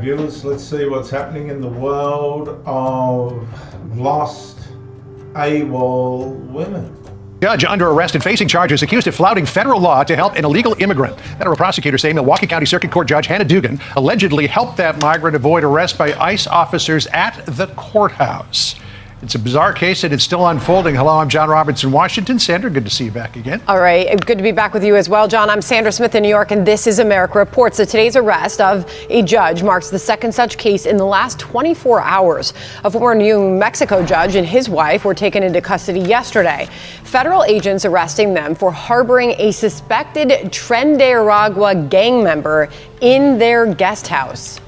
fabulous. Let's see what's happening in the world of lost AWOL women. Judge under arrest and facing charges accused of flouting federal law to help an illegal immigrant. Federal prosecutors say Milwaukee County Circuit Court Judge Hannah Dugan allegedly helped that migrant avoid arrest by ICE officers at the courthouse. It's a bizarre case and it's still unfolding. Hello, I'm John Roberts in Washington. Sandra, good to see you back again. All right, good to be back with you as well, John. I'm Sandra Smith in New York, and this is America Reports. So today's arrest of a judge marks the second such case in the last 24 hours. A former New Mexico judge and his wife were taken into custody yesterday. Federal agents arresting them for harboring a suspected Tren de Aragua gang member in their guest house.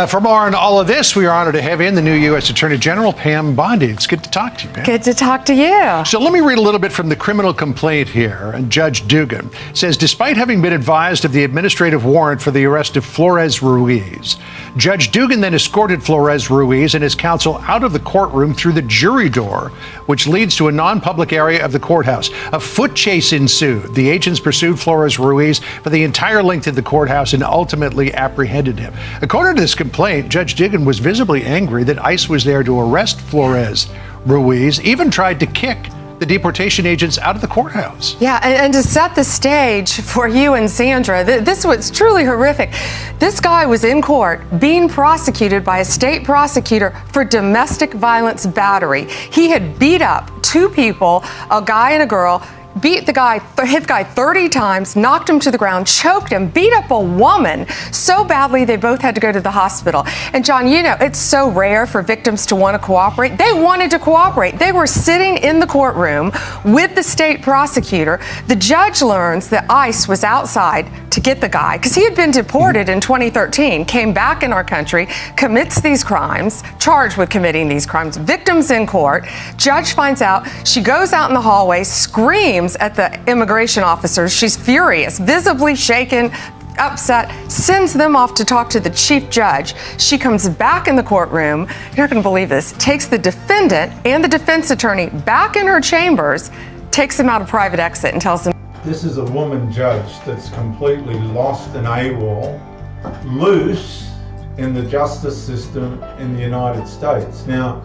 For more on all of this, we are honored to have in the new U.S. Attorney General, Pam Bondi. It's good to talk to you, Pam. Good to talk to you. So let me read a little bit from the criminal complaint here. And Judge Dugan says, despite having been advised of the administrative warrant for the arrest of Flores Ruiz, Judge Dugan then escorted Flores Ruiz and his counsel out of the courtroom through the jury door, which leads to a non-public area of the courthouse. A foot chase ensued. The agents pursued Flores Ruiz for the entire length of the courthouse and ultimately apprehended him. According to this complaint, Judge Dugan was visibly angry that ICE was there to arrest Flores Ruiz, even tried to kick the deportation agents out of the courthouse. Yeah, and to set the stage for you and Sandra, this was truly horrific. This guy was in court being prosecuted by a state prosecutor for domestic violence battery. He had beat up two people, a guy and a girl, beat the guy, hit the guy 30 times, knocked him to the ground, choked him, beat up a woman so badly they both had to go to the hospital. And John, you know, it's so rare for victims to want to cooperate. They wanted to cooperate. They were sitting in the courtroom with the state prosecutor. The judge learns that ICE was outside to get the guy because he had been deported in 2013, came back in our country, commits these crimes, charged with committing these crimes, victims in court. Judge finds out, she goes out in the hallway, screams at the immigration officers. She's furious, visibly shaken, upset, sends them off to talk to the chief judge. She comes back in the courtroom, you're not going to believe this, takes the defendant and the defense attorney back in her chambers, takes them out a private exit and tells them, This is a woman judge that's completely lost and AWOL, loose in the justice system in the United States. Now,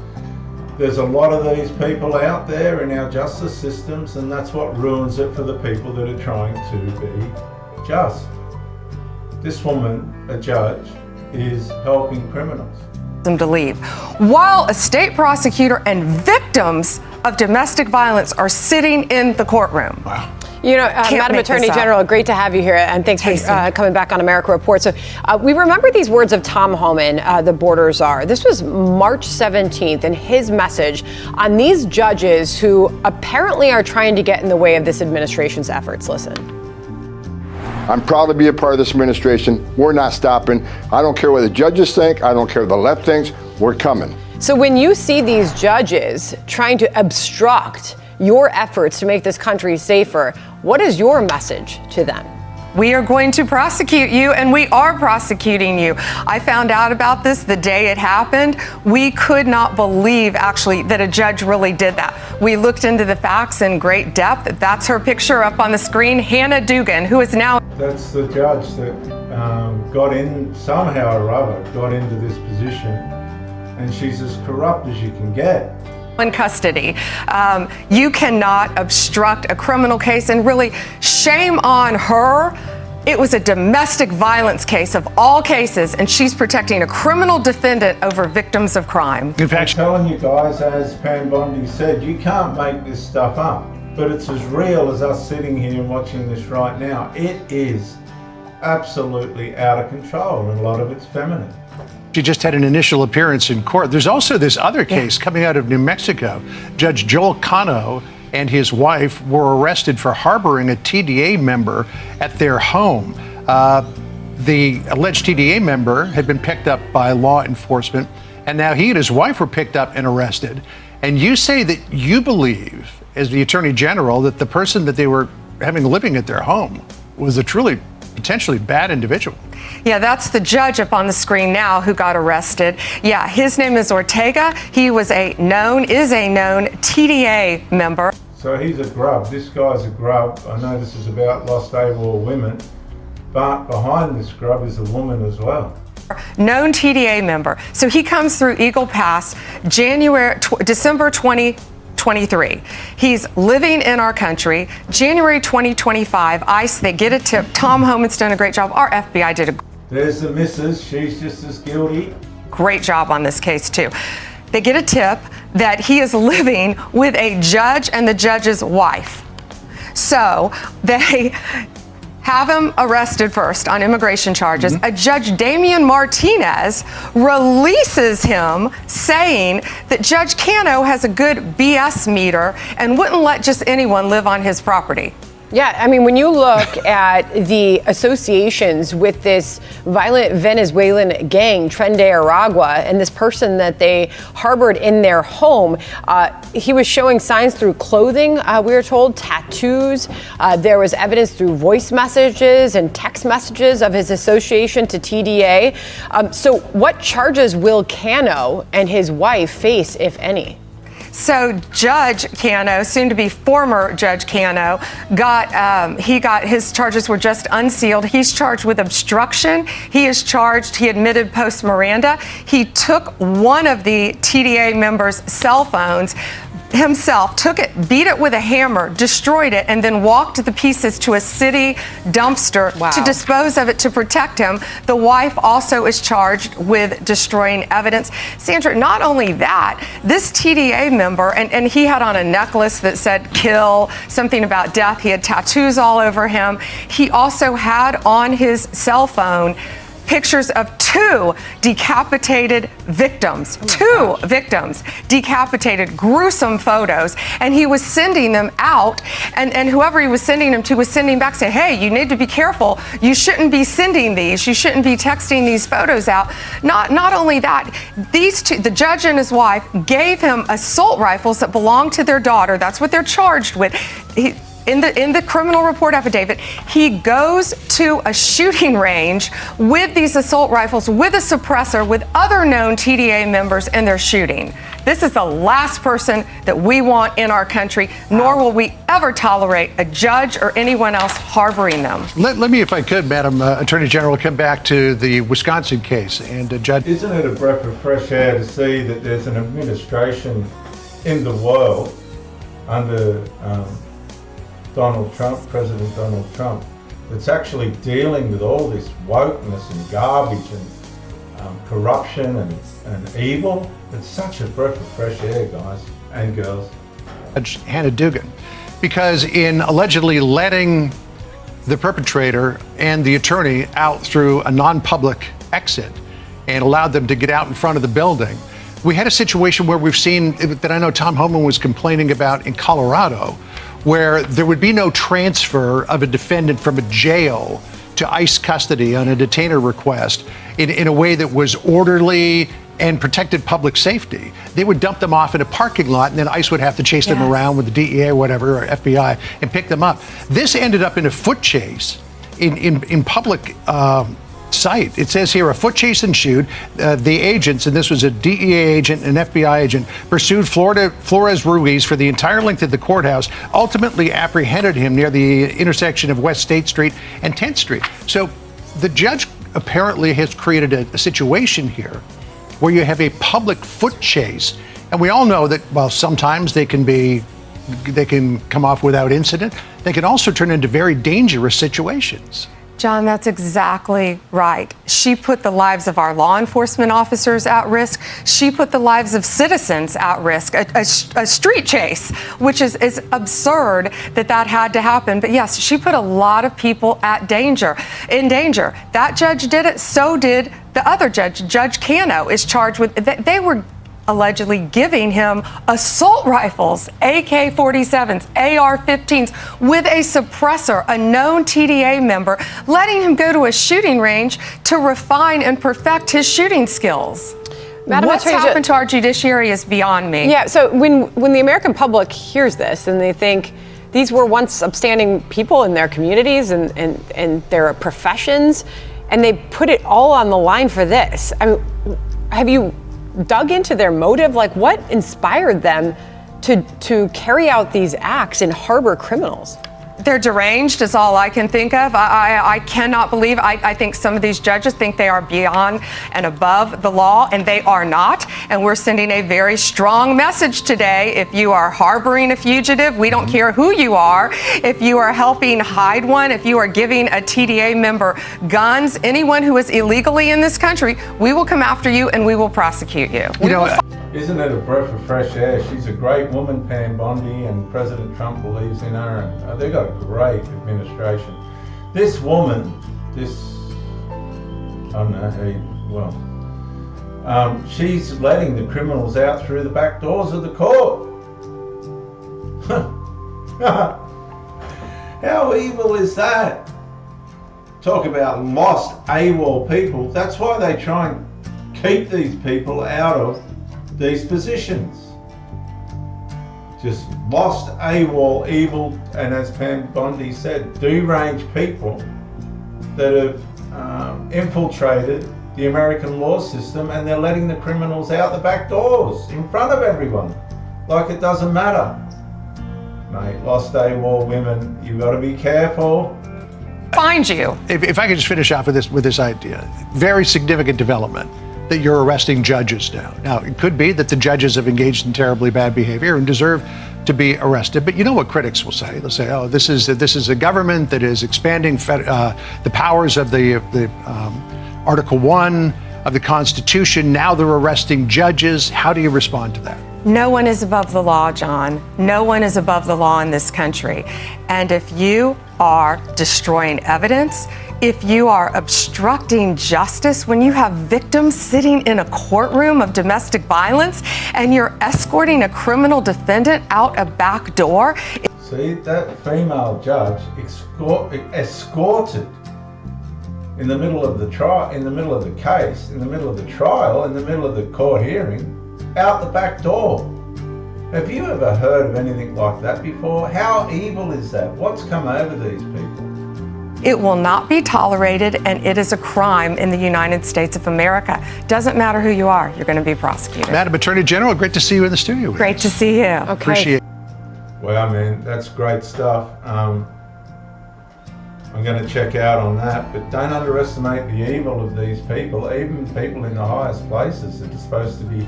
there's a lot of these people out there in our justice systems, and that's what ruins it for the people that are trying to be just. This woman, a judge, is helping criminals. Them to leave, while a state prosecutor and victims of domestic violence are sitting in the courtroom. Wow. You know, Madam Attorney General, great to have you here, and thanks for coming back on America Report. So we remember these words of Tom Homan, the border czar. This was March 17th, and his message on these judges who apparently are trying to get in the way of this administration's efforts. Listen. I'm proud to be a part of this administration. We're not stopping. I don't care what the judges think. I don't care what the left thinks. We're coming. So when you see these judges trying to obstruct your efforts to make this country safer, what is your message to them? We are going to prosecute you, and we are prosecuting you. I found out about this the day it happened. We could not believe, actually, that a judge really did that. We looked into the facts in great depth. That's her picture up on the screen, Hannah Dugan, who is now... That's the judge that got in, somehow or other, got into this position, and she's as corrupt as you can get. In custody. You cannot obstruct a criminal case, and really shame on her. It was a domestic violence case of all cases, and she's protecting a criminal defendant over victims of crime. In fact, I'm telling you guys, as Pam Bondi said, you can't make this stuff up, but it's as real as us sitting here and watching this right now. It is absolutely out of control, and a lot of it's feminine. She just had an initial appearance in court. There's also this other case coming out of New Mexico. Judge Joel Cano and his wife were arrested for harboring a TDA member at their home. The alleged TDA member had been picked up by law enforcement, and now he and his wife were picked up and arrested. And you say that you believe, as the Attorney General, that the person that they were having living at their home was a truly potentially bad individual. Yeah, that's the judge up on the screen now who got arrested. Yeah, his name is Ortega. He was is a known TDA member. So he's a grub. This guy's a grub. I know this is about lost AWOL women, but behind this grub is a woman as well. known TDA member. So he comes through Eagle Pass, December 2023. He's living in our country. January 2025, ICE, they get a tip. Tom Homan's done a great job. Our FBI did a There's the missus, she's just as guilty. great job on this case too. They get a tip that he is living with a judge and the judge's wife. So they have him arrested first on immigration charges. A Judge Damian Martinez releases him saying that Judge Cano has a good BS meter and wouldn't let just anyone live on his property. Yeah, I mean, when you look at the associations with this violent Venezuelan gang, Tren de Aragua, and this person that they harbored in their home, he was showing signs through clothing, we were told, tattoos. There was evidence through voice messages and text messages of his association to TDA. So what charges will Cano and his wife face, if any? So Judge Cano, soon to be former Judge Cano, got his charges were just unsealed. He's charged with obstruction. He admitted post Miranda. He took one of the TDA members' cell phones himself, took it, beat it with a hammer, destroyed it, and then walked the pieces to a city dumpster to dispose of it to protect him. The wife also is charged with destroying evidence. Sandra, not only that, this TDA member, and he had on a necklace that said kill, something about death. He had tattoos all over him. He also had on his cell phone pictures of two decapitated victims, decapitated, gruesome photos, and he was sending them out, and whoever he was sending them to was sending back saying, hey, you need to be careful, you shouldn't be sending these, you shouldn't be texting these photos out. Not only that, these two, the judge and his wife, gave him assault rifles that belonged to their daughter. That's what they're charged with. In the criminal report affidavit, he goes to a shooting range with these assault rifles, with a suppressor, with other known TDA members, and they're shooting. This is the last person that we want in our country, nor will we ever tolerate a judge or anyone else harboring them. Let me, if I could, Madam Attorney General, come back to the Wisconsin case and Judge. Isn't it a breath of fresh air to see that there's an administration in the world under Donald Trump, President Donald Trump, that's actually dealing with all this wokeness and garbage and corruption and evil? It's such a breath of fresh air, guys and girls. Judge Hannah Dugan, because in allegedly letting the perpetrator and the attorney out through a non-public exit and allowed them to get out in front of the building, we had a situation where we've seen that I know Tom Homan was complaining about in Colorado, where there would be no transfer of a defendant from a jail to ICE custody on a detainer request in a way that was orderly and protected public safety. They would dump them off in a parking lot, and then ICE would have to chase them around with the DEA or whatever, or FBI, and pick them up. This ended up in a foot chase in public sight. It says here, a foot chase ensued. The agents, and this was a DEA agent and an FBI agent, pursued Flores Ruiz for the entire length of the courthouse, ultimately apprehended him near the intersection of West State Street and 10th Street. So the judge apparently has created a situation here where you have a public foot chase. And we all know that, well, sometimes they can come off without incident. They can also turn into very dangerous situations. John, that's exactly right. She put the lives of our law enforcement officers at risk. She put the lives of citizens at risk. A street chase, which is absurd that had to happen. But yes, she put a lot of people in danger. That judge did it. So did the other judge. Judge Cano is charged with. They were allegedly giving him assault rifles, AK-47s, AR-15s, with a suppressor, a known TDA member, letting him go to a shooting range to refine and perfect his shooting skills. Madam What's happened to our judiciary is beyond me. Yeah, so when the American public hears this and they think these were once upstanding people in their communities and their professions, and they put it all on the line for this, I mean, have you dug into their motive? Like, what inspired them to carry out these acts and harbor criminals? They're deranged is all I can think of. I cannot believe, I think some of these judges think they are beyond and above the law, and they are not. And we're sending a very strong message today. If you are harboring a fugitive, we don't care who you are. If you are helping hide one, if you are giving a TDA member guns, anyone who is illegally in this country, we will come after you and we will prosecute you. Isn't it a breath of fresh air? She's a great woman, Pam Bondi, and President Trump believes in her, and they've got a great administration. This woman, she's letting the criminals out through the back doors of the court. How evil is that? Talk about lost AWOL people. That's why they try and keep these people out of these positions. Just lost AWOL, evil, and as Pam Bondi said, deranged people that have infiltrated the American law system, and they're letting the criminals out the back doors in front of everyone, like it doesn't matter. Mate, lost AWOL women, you've got to be careful. Find you. If I could just finish off with this idea, very significant development that you're arresting judges now. Now, it could be that the judges have engaged in terribly bad behavior and deserve to be arrested, but you know what critics will say? They'll say, "Oh, this is a government that is expanding the powers of the Article 1 of the Constitution. Now they're arresting judges." How do you respond to that? No one is above the law, John. No one is above the law in this country. And if you are destroying evidence, if you are obstructing justice, when you have victims sitting in a courtroom of domestic violence and you're escorting a criminal defendant out a back door. See, that female judge escorted in the middle of the trial, in the middle of the case, in the middle of the trial, in the middle of the court hearing, out the back door. Have you ever heard of anything like that before? How evil is that? What's come over these people? It will not be tolerated, and it is a crime in the United States of America. Doesn't matter who you are, you're going to be prosecuted. Madam Attorney General, great to see you in the studio. Great to see you. Okay. Appreciate it. Well, man, that's great stuff. I'm going to check out on that, but don't underestimate the evil of these people. Even people in the highest places that are supposed to be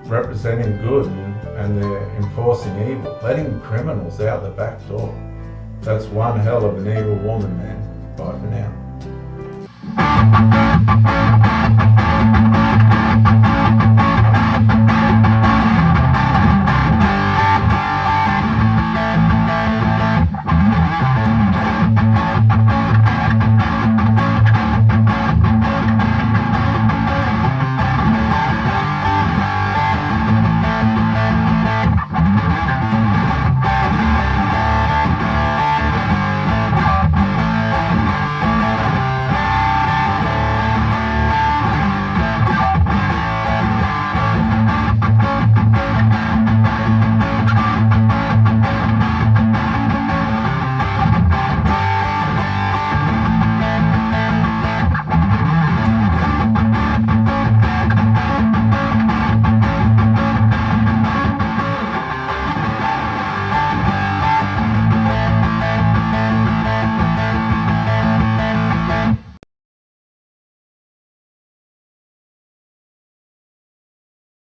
representing good, and they're enforcing evil, letting criminals out the back door. That's one hell of an evil woman, man. Bye for now.